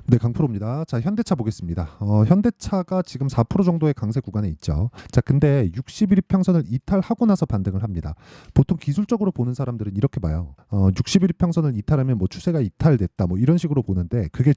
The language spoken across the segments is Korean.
네, 강프로입니다. 자, 현대차 보겠습니다. 현대차가 지금 4% 정도의 강세 구간에 있죠. 자, 근데 60일 이평선을 이탈하고 나서 반등을 합니다. 보통 기술적으로 보는 사람들은 이렇게 봐요. 60일 이평선을 이탈하면 뭐 추세가 이탈됐다, 뭐 이런 식으로 보는데 그게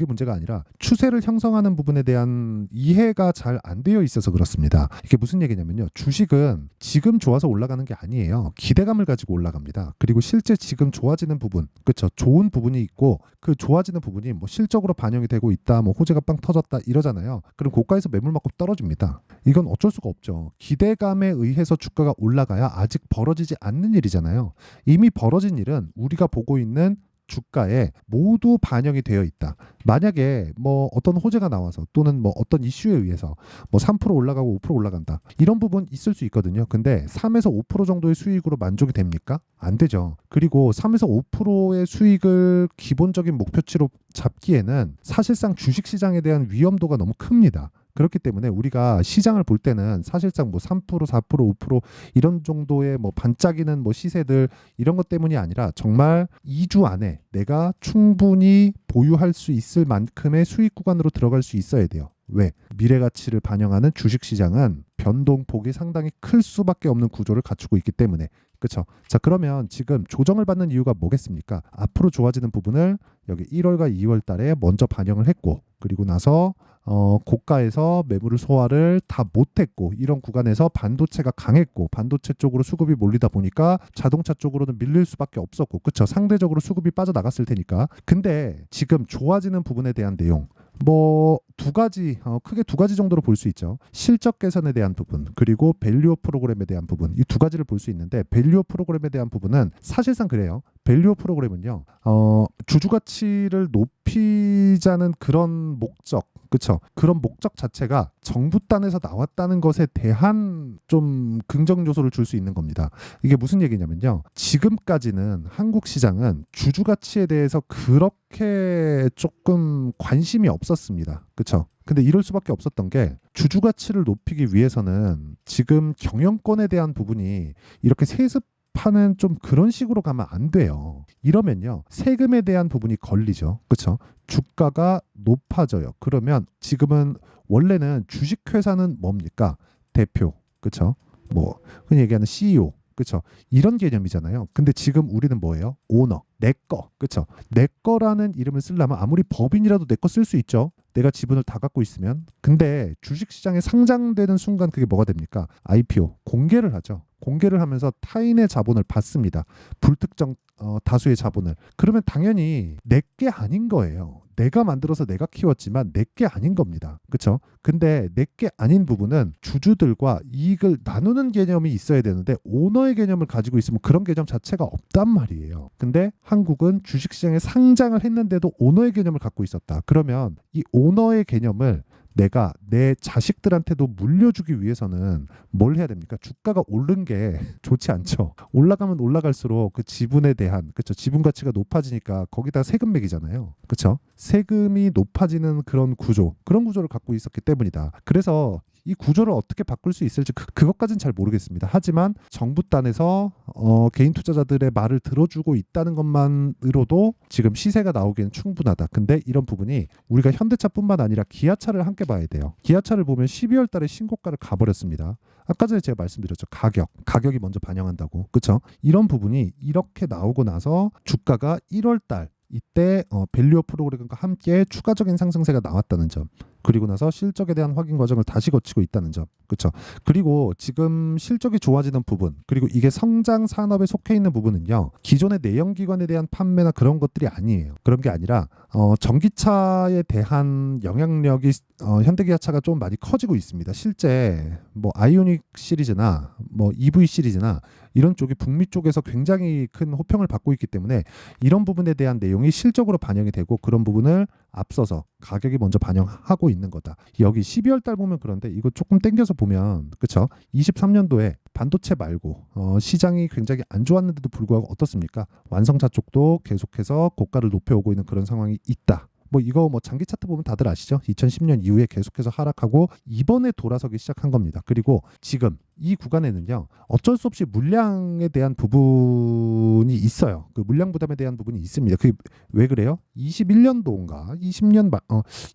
문제가 아니라 추세를 형성하는 부분에 대한 이해가 잘 안 되어 있어서 그렇습니다. 이게 무슨 얘기냐면요. 주식은 지금 좋아서 올라가는 게 아니에요. 기대감을 가지고 올라갑니다. 그리고 실제 지금 좋아지는 부분, 그렇죠? 좋은 부분이 있고 그 좋아지는 부분이 뭐 실적으로 반영이 되고 있다, 뭐 호재가 빵 터졌다 이러잖아요. 그럼 고가에서 매물 맞고 떨어집니다. 이건 어쩔 수가 없죠. 기대감에 의해서 주가가 올라가야 아직 벌어지지 않는 일이잖아요. 이미 벌어진 일은 우리가 보고 있는 주가에 모두 반영이 되어 있다. 만약에 뭐 어떤 호재가 나와서 또는 뭐 어떤 이슈에 의해서 뭐 3% 올라가고 5% 올라간다. 이런 부분 있을 수 있거든요. 근데 3에서 5% 정도의 수익으로 만족이 됩니까? 안 되죠. 그리고 3에서 5%의 수익을 기본적인 목표치로 잡기에는 사실상 주식시장에 대한 위험도가 너무 큽니다. 그렇기 때문에 우리가 시장을 볼 때는 사실상 뭐 3%, 4%, 5% 이런 정도의 뭐 반짝이는 뭐 시세들 이런 것 때문이 아니라 정말 2주 안에 내가 충분히 보유할 수 있을 만큼의 수익 구간으로 들어갈 수 있어야 돼요. 왜? 미래 가치를 반영하는 주식 시장은 변동폭이 상당히 클 수밖에 없는 구조를 갖추고 있기 때문에. 그렇죠? 자, 그러면 지금 조정을 받는 이유가 뭐겠습니까? 앞으로 좋아지는 부분을 여기 1월과 2월 달에 먼저 반영을 했고, 그리고 나서 고가에서 매물을 소화를 다 못했고, 이런 구간에서 반도체가 강했고, 반도체 쪽으로 수급이 몰리다 보니까 자동차 쪽으로는 밀릴 수밖에 없었고, 그쵸? 상대적으로 수급이 빠져나갔을 테니까. 근데 지금 좋아지는 부분에 대한 내용, 뭐 두 가지, 크게 두 가지 정도로 볼 수 있죠. 실적 개선에 대한 부분, 그리고 밸류어 프로그램에 대한 부분, 이 두 가지를 볼 수 있는데, 밸류어 프로그램에 대한 부분은 사실상 그래요. 밸류어 프로그램은요, 주주 가치를 높이자는 그런 목적, 그쵸? 그런 목적 자체가 정부 단에서 나왔다는 것에 대한 좀 긍정 요소를 줄 수 있는 겁니다. 이게 무슨 얘기냐면요. 지금까지는 한국 시장은 주주 가치에 대해서 그렇게 조금 관심이 없었습니다. 그쵸? 근데 이럴 수밖에 없었던 게 주주 가치를 높이기 위해서는 지금 경영권에 대한 부분이 이렇게 세습하는 좀 그런 식으로 가면 안 돼요. 이러면요. 세금에 대한 부분이 걸리죠. 그렇죠? 주가가 높아져요. 그러면 지금은 원래는 주식회사는 뭡니까? 대표. 그렇죠? 뭐 흔히 얘기하는 CEO. 그렇죠? 이런 개념이잖아요. 근데 지금 우리는 뭐예요? 오너. 내 거. 그렇죠? 내 거라는 이름을 쓰려면 아무리 법인이라도 내 거 쓸 수 있죠. 내가 지분을 다 갖고 있으면. 근데 주식시장에 상장되는 순간 그게 뭐가 됩니까? IPO. 공개를 하죠. 공개를 하면서 타인의 자본을 받습니다. 불특정 다수의 자본을. 그러면 당연히 내 게 아닌 거예요. 내가 만들어서 내가 키웠지만 내 게 아닌 겁니다. 그렇죠? 근데 내 게 아닌 부분은 주주들과 이익을 나누는 개념이 있어야 되는데 오너의 개념을 가지고 있으면 그런 개념 자체가 없단 말이에요. 근데 한국은 주식시장에 상장을 했는데도 오너의 개념을 갖고 있었다. 그러면 이 오너의 개념을 내가 내 자식들한테도 물려주기 위해서는 뭘 해야 됩니까? 주가가 오른 게 좋지 않죠. 올라가면 올라갈수록 그 지분에 대한, 그렇죠? 지분 가치가 높아지니까 거기다 세금 매기잖아요. 그렇죠? 세금이 높아지는 그런 구조, 그런 구조를 갖고 있었기 때문이다. 그래서 이 구조를 어떻게 바꿀 수 있을지 그것까지는 잘 모르겠습니다. 하지만 정부 단에서 개인 투자자들의 말을 들어주고 있다는 것만으로도 지금 시세가 나오기는 충분하다. 근데 이런 부분이 우리가 현대차뿐만 아니라 기아차를 함께 봐야 돼요. 기아차를 보면 12월 달에 신고가를 가버렸습니다. 아까 전에 제가 말씀드렸죠. 가격이 먼저 반영한다고. 그렇죠? 이런 부분이 이렇게 나오고 나서 주가가 1월 달 이때 밸류어 프로그램과 함께 추가적인 상승세가 나왔다는 점. 그리고 나서 실적에 대한 확인 과정을 다시 거치고 있다는 점. 그렇죠? 그리고 지금 실적이 좋아지는 부분, 그리고 이게 성장 산업에 속해 있는 부분은요. 기존의 내연기관에 대한 판매나 그런 것들이 아니에요. 그런 게 아니라 전기차에 대한 영향력이 현대기아차가 좀 많이 커지고 있습니다. 실제 뭐 아이오닉 시리즈나 뭐 EV 시리즈나 이런 쪽이 북미 쪽에서 굉장히 큰 호평을 받고 있기 때문에 이런 부분에 대한 내용이 실적으로 반영이 되고 그런 부분을 앞서서 가격이 먼저 반영하고 있는 거다. 여기 12월 달 보면 그런데 이거 조금 땡겨서 보면 그렇죠? 23년도에 반도체 말고 시장이 굉장히 안 좋았는데도 불구하고 어떻습니까? 완성차 쪽도 계속해서 고가를 높여오고 있는 그런 상황이 있다. 뭐 이거 뭐 장기 차트 보면 다들 아시죠? 2010년 이후에 계속해서 하락하고 이번에 돌아서기 시작한 겁니다. 그리고 지금 이 구간에는요, 어쩔 수 없이 물량에 대한 부분이 있어요. 그 물량 부담에 대한 부분이 있습니다. 그게 왜 그래요? 21년도인가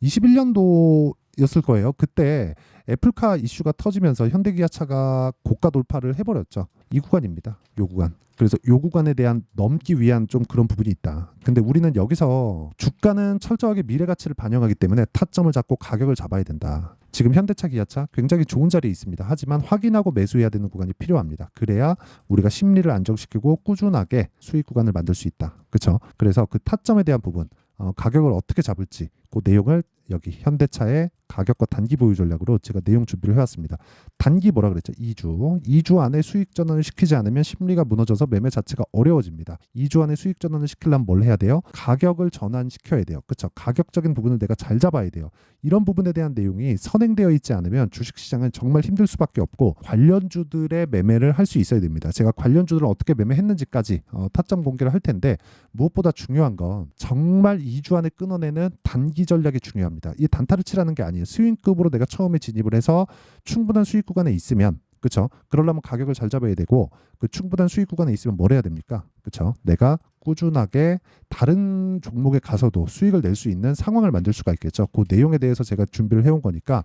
21년도였을 거예요. 그때 애플카 이슈가 터지면서 현대기아차가 고가 돌파를 해버렸죠. 이 구간입니다. 요 구간. 그래서 요 구간에 대한 넘기 위한 좀 그런 부분이 있다. 근데 우리는 여기서 주가는 철저하게 미래 가치를 반영하기 때문에 타점을 잡고 가격을 잡아야 된다. 지금 현대차, 기아차 굉장히 좋은 자리에 있습니다. 하지만 확인하고 매수해야 되는 구간이 필요합니다. 그래야 우리가 심리를 안정시키고 꾸준하게 수익 구간을 만들 수 있다. 그렇죠? 그래서 그 타점에 대한 부분, 가격을 어떻게 잡을지 그 내용을 여기 현대차의 가격과 단기 보유 전략으로 제가 내용 준비를 해왔습니다. 단기 뭐라 그랬죠? 2주 안에 수익 전환을 시키지 않으면 심리가 무너져서 매매 자체가 어려워집니다. 2주 안에 수익 전환을 시키려면 뭘 해야 돼요? 가격을 전환시켜야 돼요. 그렇죠? 가격적인 부분을 내가 잘 잡아야 돼요. 이런 부분에 대한 내용이 선행되어 있지 않으면 주식시장은 정말 힘들 수밖에 없고 관련주들의 매매를 할 수 있어야 됩니다. 제가 관련주들을 어떻게 매매했는지까지 타점 공개를 할 텐데 무엇보다 중요한 건 정말 2주 안에 끊어내는 단기 전략이 중요합니다. 이 단타를 치라는 게 아니에요. 스윙급으로 내가 처음에 진입을 해서 충분한 수익 구간에 있으면, 그렇죠? 그러려면 가격을 잘 잡아야 되고 그 충분한 수익 구간에 있으면 뭘 해야 됩니까? 그렇죠? 내가 꾸준하게 다른 종목에 가서도 수익을 낼 수 있는 상황을 만들 수가 있겠죠. 그 내용에 대해서 제가 준비를 해온 거니까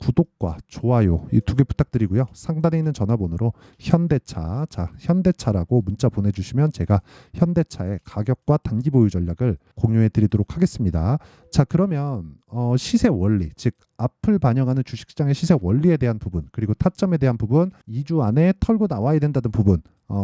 구독과 좋아요 이 두 개 부탁드리고요. 상단에 있는 전화번호로 현대차라고 문자 보내주시면 제가 현대차의 가격과 단기 보유 전략을 공유해 드리도록 하겠습니다. 자, 그러면 시세 원리, 즉 앞을 반영하는 주식시장의 시세 원리에 대한 부분, 그리고 타점에 대한 부분, 2주 안에 털고 나와야 된다는 부분,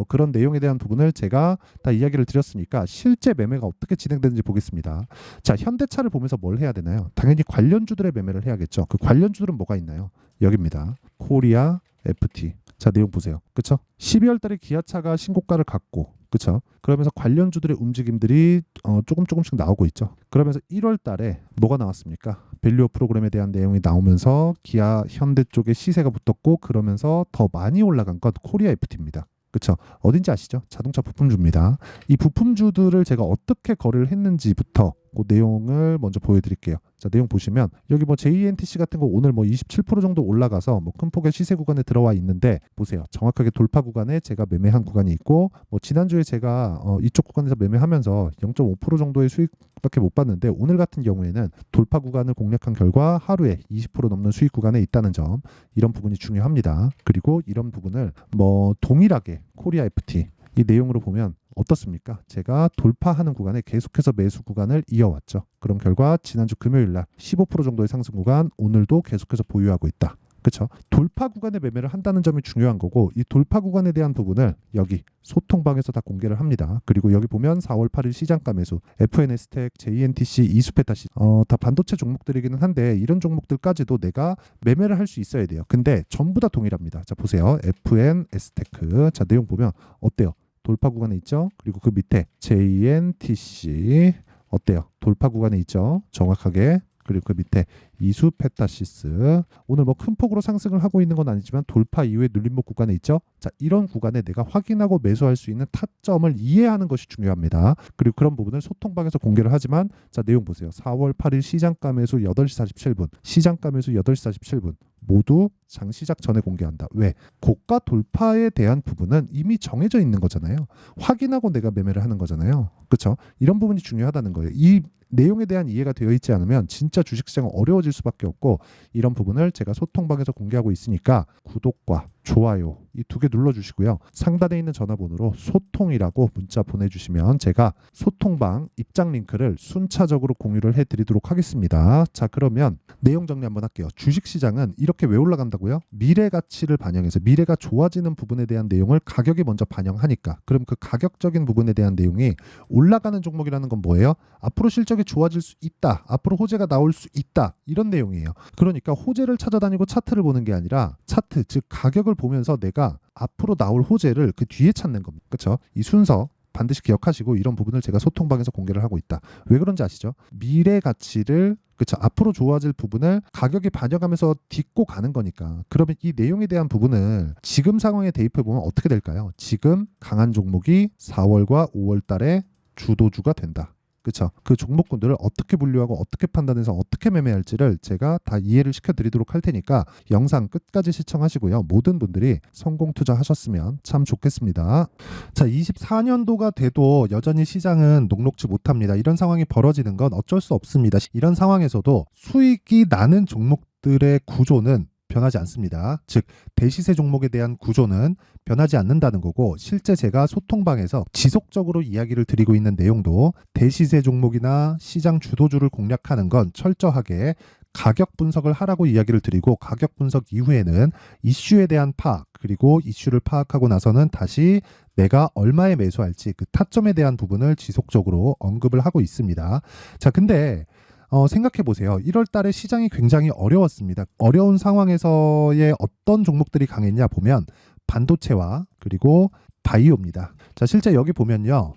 그런 내용에 대한 부분을 제가 다 이야기를 드렸으니까 실제 매매가 어떻게 진행되는지 보겠습니다. 자, 현대차를 보면서 뭘 해야 되나요? 당연히 관련주들의 매매를 해야겠죠. 그 관련주들은 뭐가 있나요? 여기입니다. 코리아 FT. 자, 내용 보세요. 그렇죠? 12월 달에 기아차가 신고가를 갔고, 그렇죠? 그러면서 관련주들의 움직임들이 조금씩 나오고 있죠. 그러면서 1월 달에 뭐가 나왔습니까? 밸류업 프로그램에 대한 내용이 나오면서 기아, 현대 쪽에 시세가 붙었고, 그러면서 더 많이 올라간 건 코리아 FT입니다. 그렇죠? 어딘지 아시죠? 자동차 부품주입니다. 이 부품주들을 제가 어떻게 거래를 했는지부터 그 내용을 먼저 보여드릴게요. 자, 내용 보시면 여기 뭐 JNTC 같은 거 오늘 뭐 27% 정도 올라가서 뭐 큰 폭의 시세 구간에 들어와 있는데 보세요. 정확하게 돌파 구간에 제가 매매한 구간이 있고 뭐 지난주에 제가 이쪽 구간에서 매매하면서 0.5% 정도의 수익밖에 못 봤는데 오늘 같은 경우에는 돌파 구간을 공략한 결과 하루에 20% 넘는 수익 구간에 있다는 점, 이런 부분이 중요합니다. 그리고 이런 부분을 뭐 동일하게 코리아 FT 이 내용으로 보면 어떻습니까? 제가 돌파하는 구간에 계속해서 매수 구간을 이어왔죠. 그런 결과 지난주 금요일 날 15% 정도의 상승 구간, 오늘도 계속해서 보유하고 있다. 그렇죠? 돌파 구간에 매매를 한다는 점이 중요한 거고, 이 돌파 구간에 대한 부분을 여기 소통방에서 다 공개를 합니다. 그리고 여기 보면 4월 8일 시장가 매수, FNS텍, JNTC, 이수페타시 다 반도체 종목들이기는 한데 이런 종목들까지도 내가 매매를 할 수 있어야 돼요. 근데 전부 다 동일합니다. 자, 보세요. FNS테크. 자, 내용 보면 어때요? 돌파 구간에 있죠. 그리고 그 밑에 JNTC 어때요? 돌파 구간에 있죠. 정확하게. 그리고 그 밑에 이수페타시스 오늘 뭐 큰 폭으로 상승을 하고 있는 건 아니지만 돌파 이후에 눌림목 구간에 있죠. 자, 이런 구간에 내가 확인하고 매수할 수 있는 타점을 이해하는 것이 중요합니다. 그리고 그런 부분을 소통방에서 공개를 하지만 자, 내용 보세요. 4월 8일 시장가 매수 8시 47분, 시장가 매수 8시 47분 모두 장 시작 전에 공개한다. 왜? 고가 돌파에 대한 부분은 이미 정해져 있는 거잖아요. 확인하고 내가 매매를 하는 거잖아요. 그렇죠? 이런 부분이 중요하다는 거예요. 이 내용에 대한 이해가 되어 있지 않으면 진짜 주식시장은 어려워질 수밖에 없고, 이런 부분을 제가 소통방에서 공개하고 있으니까 구독과 좋아요 이 두 개 눌러주시고요. 상단에 있는 전화번호로 소통이라고 문자 보내주시면 제가 소통방 입장 링크를 순차적으로 공유를 해드리도록 하겠습니다. 자, 그러면 내용 정리 한번 할게요. 주식시장은 이렇게 왜 올라간다고요? 미래 가치를 반영해서 미래가 좋아지는 부분에 대한 내용을 가격이 먼저 반영하니까, 그럼 그 가격적인 부분에 대한 내용이 올라가는 종목이라는 건 뭐예요? 앞으로 실적이 좋아질 수 있다, 앞으로 호재가 나올 수 있다, 이런 내용이에요. 그러니까 호재를 찾아다니고 차트를 보는 게 아니라 차트, 즉 가격을 보면서 내가 앞으로 나올 호재를 그 뒤에 찾는 겁니다. 그렇죠? 이 순서 반드시 기억하시고, 이런 부분을 제가 소통방에서 공개를 하고 있다. 왜 그런지 아시죠? 미래 가치를, 그렇죠, 앞으로 좋아질 부분을 가격에 반영하면서 딛고 가는 거니까. 그러면 이 내용에 대한 부분을 지금 상황에 대입해 보면 어떻게 될까요? 지금 강한 종목이 4월과 5월 달에 주도주가 된다. 그쵸? 그 종목군들을 어떻게 분류하고 어떻게 판단해서 어떻게 매매할지를 제가 다 이해를 시켜드리도록 할 테니까 영상 끝까지 시청하시고요. 모든 분들이 성공 투자하셨으면 참 좋겠습니다. 자, 24년도가 돼도 여전히 시장은 녹록지 못합니다. 이런 상황이 벌어지는 건 어쩔 수 없습니다. 이런 상황에서도 수익이 나는 종목들의 구조는 변하지 않습니다. 즉 대시세 종목에 대한 구조는 변하지 않는다는 거고, 실제 제가 소통방에서 지속적으로 이야기를 드리고 있는 내용도 대시세 종목이나 시장 주도주를 공략하는 건 철저하게 가격 분석을 하라고 이야기를 드리고, 가격 분석 이후에는 이슈에 대한 파악, 그리고 이슈를 파악하고 나서는 다시 내가 얼마에 매수할지 그 타점에 대한 부분을 지속적으로 언급을 하고 있습니다. 자, 근데 생각해 보세요. 1월 달에 시장이 굉장히 어려웠습니다. 어려운 상황에서의 어떤 종목들이 강했냐 보면 반도체와 그리고 바이오입니다. 자, 실제 여기 보면요.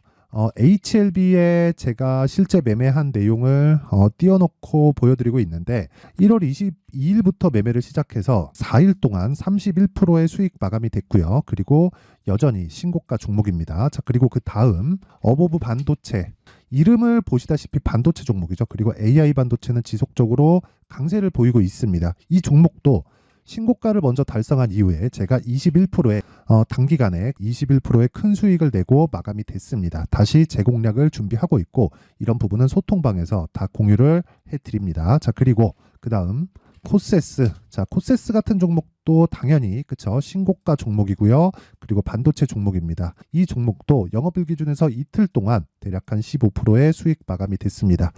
HLB에 제가 실제 매매한 내용을 띄워놓고 보여드리고 있는데, 1월 22일부터 매매를 시작해서 4일 동안 31%의 수익 마감이 됐고요. 그리고 여전히 신고가 종목입니다. 자, 그리고 그 다음 어보브 반도체, 이름을 보시다시피 반도체 종목이죠. 그리고 AI 반도체는 지속적으로 강세를 보이고 있습니다. 이 종목도 신고가를 먼저 달성한 이후에 제가 21%의 단기간에 21%의 큰 수익을 내고 마감이 됐습니다. 다시 재공략을 준비하고 있고, 이런 부분은 소통방에서 다 공유를 해드립니다. 자, 그리고 그 다음 코세스. 자, 코세스 같은 종목도 당연히 그쵸, 신고가 종목이고요. 그리고 반도체 종목입니다. 이 종목도 영업일 기준에서 이틀 동안 대략 한 15%의 수익 마감이 됐습니다.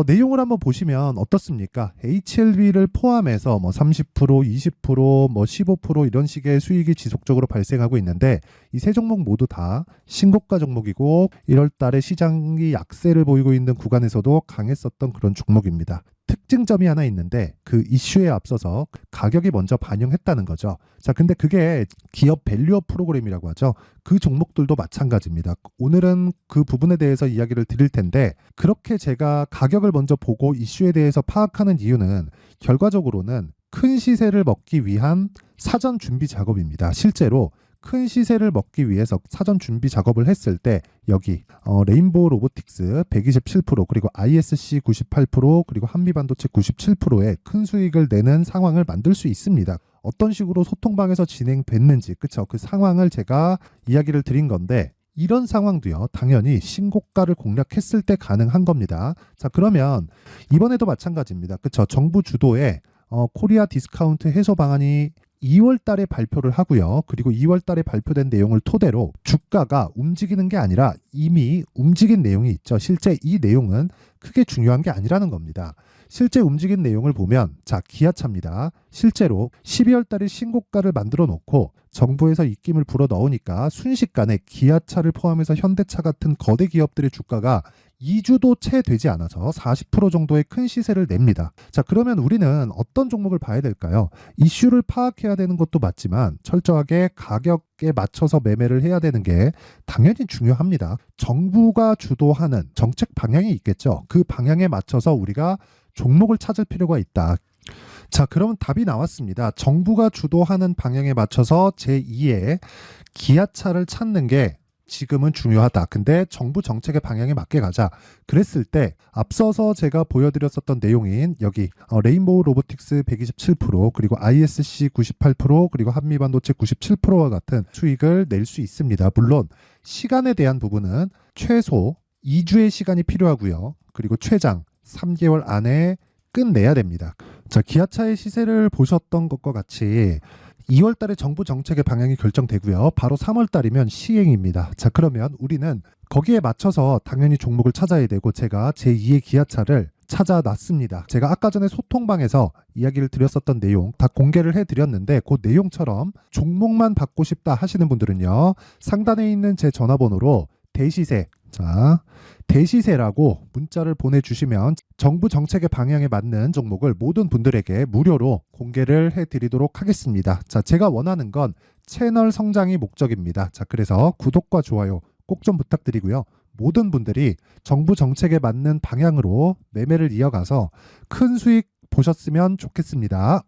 내용을 한번 보시면 어떻습니까? HLB를 포함해서 뭐 30%, 20%, 뭐 15% 이런 식의 수익이 지속적으로 발생하고 있는데, 이 세 종목 모두 다 신고가 종목이고 1월 달에 시장이 약세를 보이고 있는 구간에서도 강했었던 그런 종목입니다. 특징점이 하나 있는데, 그 이슈에 앞서서 가격이 먼저 반영했다는 거죠. 자, 근데 그게 기업 밸류업 프로그램이라고 하죠. 그 종목들도 마찬가지입니다. 오늘은 그 부분에 대해서 이야기를 드릴 텐데, 그렇게 제가 가격을 먼저 보고 이슈에 대해서 파악하는 이유는 결과적으로는 큰 시세를 먹기 위한 사전 준비 작업입니다. 실제로 큰 시세를 먹기 위해서 사전 준비 작업을 했을 때 여기 레인보우 로보틱스 127%, 그리고 ISC 98%, 그리고 한미반도체 97%의 큰 수익을 내는 상황을 만들 수 있습니다. 어떤 식으로 소통방에서 진행됐는지, 그쵸? 그 상황을 제가 이야기를 드린 건데, 이런 상황도요, 당연히 신고가를 공략했을 때 가능한 겁니다. 자, 그러면 이번에도 마찬가지입니다. 그쵸? 정부 주도의 코리아 디스카운트 해소 방안이 2월 달에 발표를 하고요. 그리고 2월 달에 발표된 내용을 토대로 주가가 움직이는 게 아니라 이미 움직인 내용이 있죠. 실제 이 내용은 크게 중요한 게 아니라는 겁니다. 실제 움직인 내용을 보면, 자, 기아차입니다. 실제로 12월 달에 신고가를 만들어 놓고 정부에서 입김을 불어 넣으니까 순식간에 기아차를 포함해서 현대차 같은 거대 기업들의 주가가 2주도 채 되지 않아서 40% 정도의 큰 시세를 냅니다. 자, 그러면 우리는 어떤 종목을 봐야 될까요? 이슈를 파악해야 되는 것도 맞지만 철저하게 가격에 맞춰서 매매를 해야 되는 게 당연히 중요합니다. 정부가 주도하는 정책 방향이 있겠죠. 그 방향에 맞춰서 우리가 종목을 찾을 필요가 있다. 자, 그러면 답이 나왔습니다. 정부가 주도하는 방향에 맞춰서 제2의 기아차를 찾는 게 지금은 중요하다. 근데 정부 정책의 방향에 맞게 가자. 그랬을 때 앞서서 제가 보여드렸었던 내용인 여기 레인보우 로보틱스 127%, 그리고 ISC 98%, 그리고 한미반도체 97%와 같은 수익을 낼 수 있습니다. 물론 시간에 대한 부분은 최소 2주의 시간이 필요하고요. 그리고 최장 3개월 안에 끝내야 됩니다. 자, 기아차의 시세를 보셨던 것과 같이 2월 달에 정부 정책의 방향이 결정되고요. 바로 3월 달이면 시행입니다. 자, 그러면 우리는 거기에 맞춰서 당연히 종목을 찾아야 되고, 제가 제2의 기아차를 찾아놨습니다. 제가 아까 전에 소통방에서 이야기를 드렸었던 내용 다 공개를 해드렸는데, 그 내용처럼 종목만 받고 싶다 하시는 분들은요, 상단에 있는 제 전화번호로 대시세, 자, 대시세라고 문자를 보내주시면 정부 정책의 방향에 맞는 종목을 모든 분들에게 무료로 공개를 해드리도록 하겠습니다. 자, 제가 원하는 건 채널 성장이 목적입니다. 자, 그래서 구독과 좋아요 꼭 좀 부탁드리고요. 모든 분들이 정부 정책에 맞는 방향으로 매매를 이어가서 큰 수익 보셨으면 좋겠습니다.